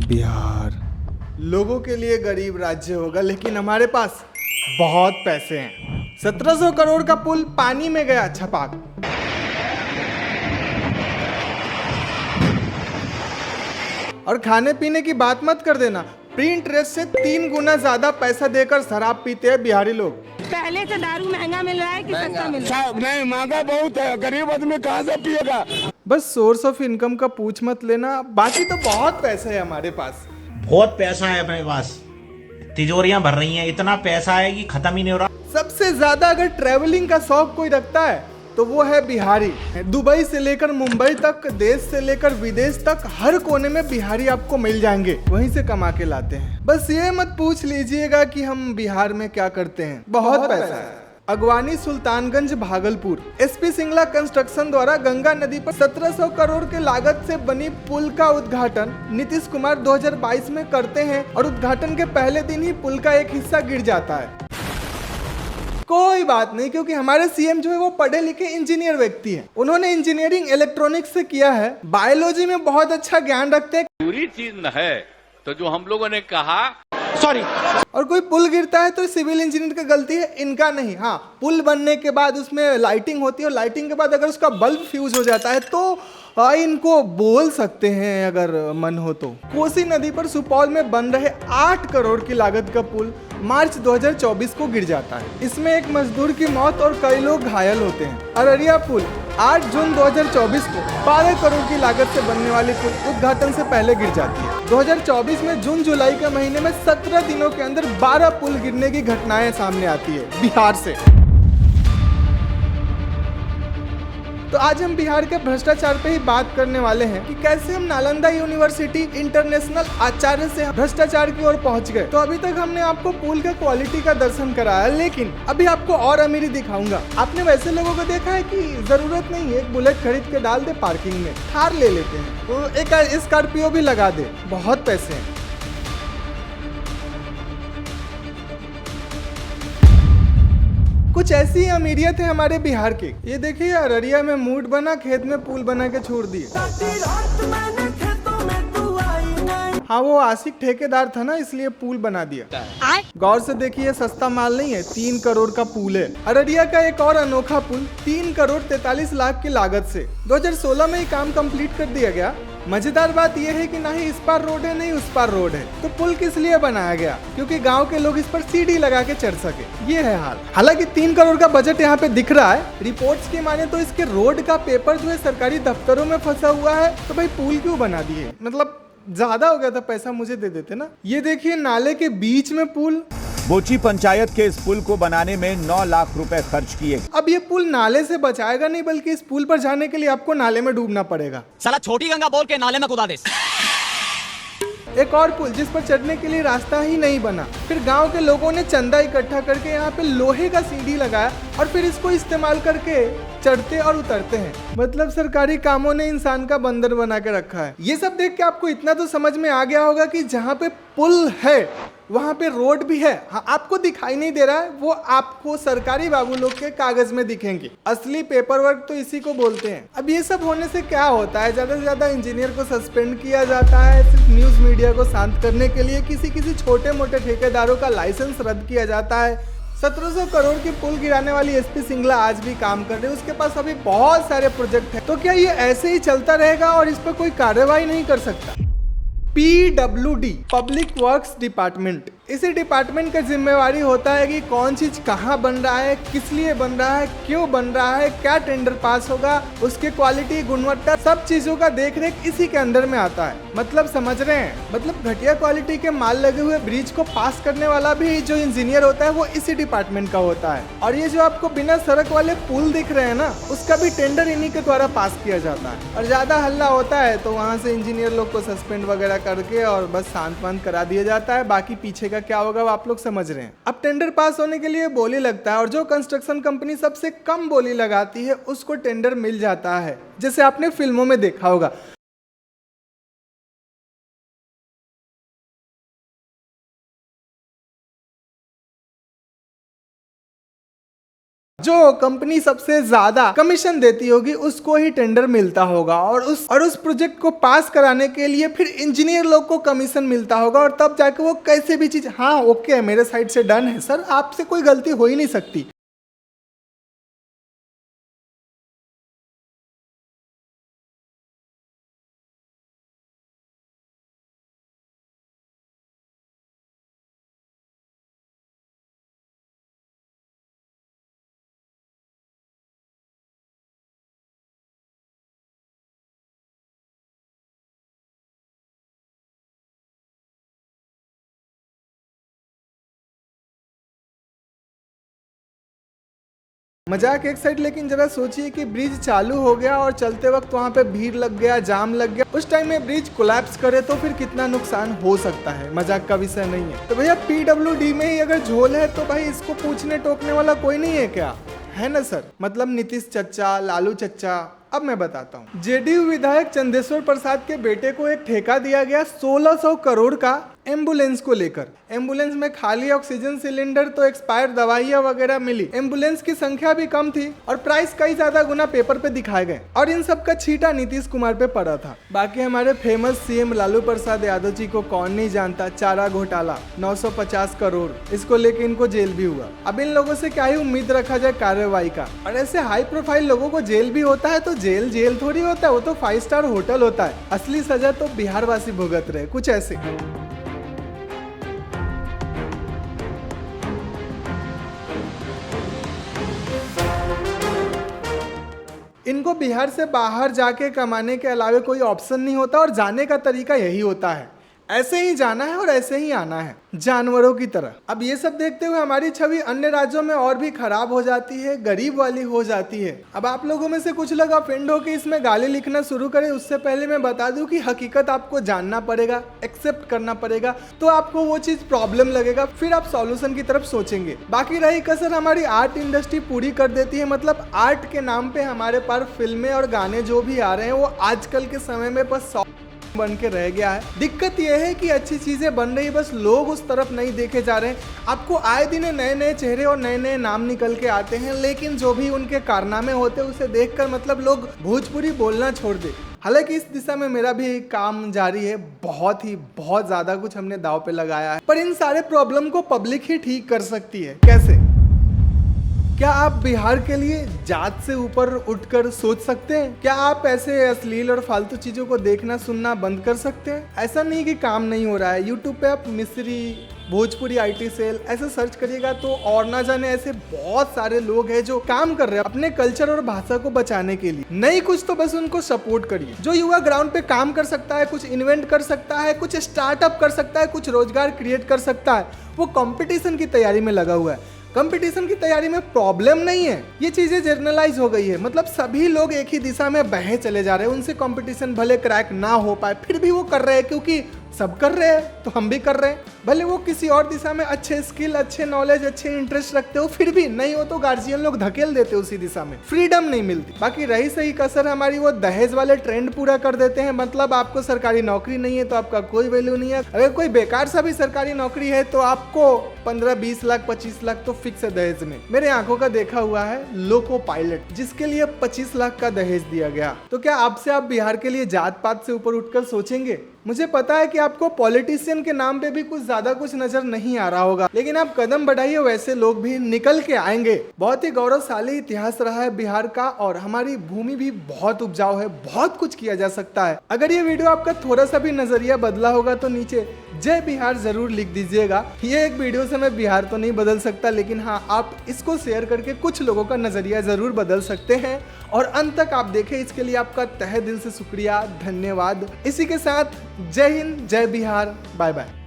बिहार लोगों के लिए गरीब राज्य होगा, लेकिन हमारे पास बहुत पैसे हैं। 1700 करोड़ का पुल पानी में गया छपाक। और खाने पीने की बात मत कर देना, प्रिंट रेट से 3 गुना ज्यादा पैसा देकर शराब पीते हैं बिहारी लोग। पहले से दारू महंगा मिल रहा है कि सस्ता मिल रहा है? नहीं, महंगा बहुत है, गरीब आदमी कहाँ से पिएगा। बस सोर्स ऑफ इनकम का पूछ मत लेना, बाकी तो बहुत पैसा है हमारे पास। बहुत पैसा है अपने पास, तिजोरियां भर रही हैं, इतना पैसा है कि खत्म ही नहीं हो रहा। सबसे ज्यादा अगर ट्रैवलिंग का शौक कोई रखता है तो वो है बिहारी। दुबई से लेकर मुंबई तक, देश से लेकर विदेश तक, हर कोने में बिहारी आपको मिल जाएंगे, वहीं से कमा के लाते हैं। बस ये मत पूछ लीजिएगा कि हम बिहार में क्या करते हैं, बहुत पैसा है। अगवानी सुल्तानगंज भागलपुर, एसपी सिंगला कंस्ट्रक्शन द्वारा गंगा नदी पर 1700 करोड़ के लागत से बनी पुल का उद्घाटन नीतीश कुमार 2022 में करते हैं और उद्घाटन के पहले दिन ही पुल का एक हिस्सा गिर जाता है। कोई बात नहीं, क्योंकि हमारे सीएम जो है वो पढ़े लिखे इंजीनियर व्यक्ति हैं। उन्होंने इंजीनियरिंग इलेक्ट्रॉनिक्स से किया है, बायोलॉजी में बहुत अच्छा ज्ञान रखते हैं। पूरी चीज न है तो जो हम लोगों ने कहा सॉरी, और कोई पुल गिरता है तो सिविल इंजीनियर की गलती है, इनका नहीं। हाँ, पुल बनने के बाद उसमें लाइटिंग होती है और लाइटिंग के बाद अगर उसका बल्ब फ्यूज हो जाता है तो इनको बोल सकते हैं अगर मन हो तो। कोसी नदी पर सुपौल में बन रहे 8 करोड़ की लागत का पुल मार्च 2024 को गिर जाता है। इसमें एक मजदूर की मौत और कई लोग घायल होते हैं। अररिया पुल 8 जून 2024 को 12 करोड़ की लागत से बनने वाली पुल उद्घाटन से पहले गिर जाती है। 2024 में जून जुलाई के महीने में 17 दिनों के अंदर 12 पुल गिरने की घटनाएं सामने आती है बिहार से। तो आज हम बिहार के भ्रष्टाचार पे ही बात करने वाले हैं कि कैसे हम नालंदा यूनिवर्सिटी इंटरनेशनल आचार्य से भ्रष्टाचार की ओर पहुंच गए। तो अभी तक हमने आपको पुल के क्वालिटी का दर्शन कराया, लेकिन अभी आपको और अमीरी दिखाऊंगा। आपने वैसे लोगों को देखा है कि जरूरत नहीं है एक बुलेट खरीद के डाल दे पार्किंग में, थार ले लेते हैं, तो एक स्कॉर्पियो भी लगा दे, बहुत पैसे हैं। कुछ ऐसी अमीरियत है हमारे बिहार की। ये देखिए, अररिया में मूड बना, खेत में पुल बना के छोड़ दिए। हाँ, वो आशिक ठेकेदार था ना, इसलिए पुल बना दिया। गौर से देखिए, सस्ता माल नहीं है, 3 करोड़ का पुल है। अररिया का एक और अनोखा पुल 3 करोड़ 43 लाख की लागत से 2016 में ही काम कंप्लीट कर दिया गया। मजेदार बात यह है कि ना ही इस पार रोड है, नहीं उस पार रोड है। तो पुल किस लिए बनाया गया? क्योंकि गांव के लोग इस पर सीढ़ी लगा के चढ़ सके। ये है हाल। हालांकि 3 करोड़ का बजट यहाँ पे दिख रहा है। रिपोर्ट्स की माने तो इसके रोड का पेपर जो है सरकारी दफ्तरों में फंसा हुआ है। तो भाई पुल क्यों बना दिए? मतलब ज्यादा हो गया था, पैसा मुझे दे देते ना। ये देखिए, नाले के बीच में पुल। बोची पंचायत के इस पुल को बनाने में 9 लाख रुपए खर्च किए। अब ये पुल नाले से बचाएगा नहीं, बल्कि इस पुल पर जाने के लिए आपको नाले में डूबना पड़ेगा। साला छोटी गंगा बोल के नाले में कूदा दे। एक और पुल जिस पर चढ़ने के लिए रास्ता ही नहीं बना। फिर गांव के लोगों ने चंदा इकट्ठा करके यहाँ पे लोहे का सीढ़ी लगाया और फिर इसको इस्तेमाल करके चढ़ते और उतरते हैं। मतलब सरकारी कामों ने इंसान का बंदर बना के रखा है। ये सब देख के आपको इतना तो समझ में आ गया होगा कि जहाँ पे पुल है वहाँ पे रोड भी है। हाँ, आपको दिखाई नहीं दे रहा है, वो आपको सरकारी बाबू लोग के कागज में दिखेंगे। असली पेपर वर्क तो इसी को बोलते हैं। अब ये सब होने से क्या होता है? ज्यादा से ज्यादा इंजीनियर को सस्पेंड किया जाता है, सिर्फ न्यूज मीडिया को शांत करने के लिए किसी छोटे मोटे ठेकेदारों का लाइसेंस रद्द किया जाता है। 1700 करोड़ की पुल गिराने वाली एसपी सिंगला आज भी काम कर रहे हैं, उसके पास अभी बहुत सारे प्रोजेक्ट हैं। तो क्या ये ऐसे ही चलता रहेगा और इस पर कोई कार्रवाई नहीं कर सकता? PWD पब्लिक वर्क्स डिपार्टमेंट, इसी डिपार्टमेंट का जिम्मेवारी होता है कि कौन चीज कहाँ बन रहा है, किस लिए बन रहा है, क्यों बन रहा है, क्या टेंडर पास होगा, उसके क्वालिटी, गुणवत्ता, सब चीजों का देखरेख इसी के अंदर में आता है। मतलब समझ रहे हैं? मतलब घटिया क्वालिटी के माल लगे हुए ब्रिज को पास करने वाला भी जो इंजीनियर होता है वो इसी डिपार्टमेंट का होता है। और ये जो आपको बिना सड़क वाले पुल दिख रहे हैं ना, उसका भी टेंडर इन्हीं के द्वारा पास किया जाता है। और ज्यादा हल्ला होता है तो वहाँ से इंजीनियर लोग को सस्पेंड वगैरह करके और बस शांत वांत करा दिया जाता है। बाकी पीछे का क्या होगा वो आप लोग समझ रहे हैं। अब टेंडर पास होने के लिए बोली लगता है और जो कंस्ट्रक्शन कंपनी सबसे कम बोली लगाती है उसको टेंडर मिल जाता है, जैसे आपने फिल्मों में देखा होगा। जो कंपनी सबसे ज्यादा कमीशन देती होगी उसको ही टेंडर मिलता होगा और उस प्रोजेक्ट को पास कराने के लिए फिर इंजीनियर लोग को कमीशन मिलता होगा और तब जाके वो कैसे भी चीज, हाँ ओके मेरे साइड से डन है सर, आपसे कोई गलती हो ही नहीं सकती। मजाक एक साइड, लेकिन जरा सोचिए कि ब्रिज चालू हो गया और चलते वक्त वहाँ पे भीड़ लग गया, जाम लग गया, उस टाइम में ब्रिज कोलैप्स करे तो फिर कितना नुकसान हो सकता है। मजाक का विषय नहीं है। तो भैया PWD में ही अगर झोल है तो भाई इसको पूछने टोकने वाला कोई नहीं है क्या, है ना सर? मतलब नीतीश चच्चा, लालू चच्चा। अब मैं बताता हूँ। JDU विधायक चंदेश्वर प्रसाद के बेटे को एक ठेका दिया गया 1600 करोड़ का एम्बुलेंस को लेकर। एम्बुलेंस में खाली ऑक्सीजन सिलेंडर तो एक्सपायर दवाइयाँ वगैरह मिली, एम्बुलेंस की संख्या भी कम थी और प्राइस कई ज्यादा गुना पेपर पे दिखाए गए और इन सब का छींटा नीतीश कुमार पे पड़ा था। बाकी हमारे फेमस CM लालू प्रसाद यादव जी को कौन नहीं जानता, चारा घोटाला 950 करोड़, इसको लेके इनको जेल भी हुआ। अब इन लोगों से क्या ही उम्मीद रखा जाए कार्रवाई का। और ऐसे हाई प्रोफाइल लोगों को जेल भी होता है तो जेल थोड़ी होता है, वो तो 5 स्टार होटल होता है। असली सजा तो बिहार वासी भुगत रहे, कुछ ऐसे। इनको बिहार से बाहर जाके कमाने के अलावा कोई ऑप्शन नहीं होता और जाने का तरीका यही होता है, ऐसे ही जाना है और ऐसे ही आना है, जानवरों की तरह। अब ये सब देखते हुए हमारी छवि अन्य राज्यों में और भी खराब हो जाती है, गरीब वाली हो जाती है। अब आप लोगों में से कुछ लोग ऑफेंड हो के इसमें गाली लिखना शुरू करें, उससे पहले मैं बता दूं कि हकीकत आपको जानना पड़ेगा, एक्सेप्ट करना पड़ेगा, तो आपको वो चीज प्रॉब्लम लगेगा, फिर आप सॉल्यूशन की तरफ सोचेंगे। बाकी रही कसर हमारी आर्ट इंडस्ट्री पूरी कर देती है। मतलब आर्ट के नाम पे हमारे पास फिल्में और गाने जो भी आ रहे हैं वो आजकल के समय में बस बन के रह गया है। दिक्कत यह है कि अच्छी चीजें बन रही, बस लोग उस तरफ नहीं देखे जा रहे हैं। आपको आए दिन नए नए चेहरे और नए नए नाम निकल के आते हैं, लेकिन जो भी उनके कारनामे होते हैं उसे देखकर मतलब लोग भोजपुरी बोलना छोड़ दे। हालांकि इस दिशा में मेरा भी काम जारी है, बहुत ज्यादा कुछ हमने दांव पे लगाया है, पर इन सारे प्रॉब्लम को पब्लिक ही ठीक कर सकती है। कैसे? क्या आप बिहार के लिए जात से ऊपर उठकर सोच सकते हैं? क्या आप ऐसे अश्लील और फालतू चीजों को देखना सुनना बंद कर सकते हैं? ऐसा नहीं कि काम नहीं हो रहा है। यूट्यूब पे आप मिस्री, भोजपुरी IT सेल ऐसे सर्च करिएगा तो और ना जाने ऐसे बहुत सारे लोग हैं जो काम कर रहे हैं अपने कल्चर और भाषा को बचाने के लिए। नहीं कुछ तो बस उनको सपोर्ट करिए। जो युवा ग्राउंड पे काम कर सकता है, कुछ इन्वेंट कर सकता है, कुछ स्टार्टअप कर सकता है, कुछ रोजगार क्रिएट कर सकता है, वो कंपटीशन की तैयारी में लगा हुआ है। कंपटीशन की तैयारी में प्रॉब्लम नहीं है, ये चीजें जर्नलाइज हो गई है। मतलब सभी लोग एक ही दिशा में बहे चले जा रहे हैं। उनसे कंपटीशन भले क्रैक ना हो पाए फिर भी वो कर रहे हैं, क्योंकि सब कर रहे हैं तो हम भी कर रहे हैं। भले वो किसी और दिशा में अच्छे स्किल, अच्छे नॉलेज, अच्छे इंटरेस्ट रखते हो, फिर भी नहीं हो तो गार्जियन लोग धकेल देते उसी दिशा में, फ्रीडम नहीं मिलती। बाकी रही सही कसर हमारी वो दहेज वाले ट्रेंड पूरा कर देते हैं। मतलब आपको सरकारी नौकरी नहीं है तो आपका कोई वैल्यू नहीं है। अगर कोई बेकार सा भी सरकारी नौकरी है तो आपको 15-20 लाख 25 लाख तो फिक्स है दहेज में। मेरे आंखों का देखा हुआ है लोको पायलट, जिसके लिए 25 लाख का दहेज दिया गया। तो क्या आपसे आप बिहार के लिए जात पात से ऊपर उठकर सोचेंगे? मुझे पता है कि आपको पॉलिटिशियन के नाम पे भी कुछ ज्यादा कुछ नजर नहीं आ रहा होगा, लेकिन आप कदम बढ़ाइए, वैसे लोग भी निकल के आएंगे। बहुत ही गौरवशाली इतिहास रहा है बिहार का और हमारी भूमि भी बहुत उपजाऊ है, बहुत कुछ किया जा सकता है। अगर ये वीडियो आपका थोड़ा सा भी नजरिया बदला होगा तो नीचे जय बिहार जरूर लिख दीजिएगा। ये एक वीडियो से मैं बिहार तो नहीं बदल सकता, लेकिन हाँ आप इसको शेयर करके कुछ लोगों का नजरिया जरूर बदल सकते हैं। और अंत तक आप देखें, इसके लिए आपका तहे दिल से शुक्रिया, धन्यवाद। इसी के साथ जय हिंद, जय बिहार, बाय बाय।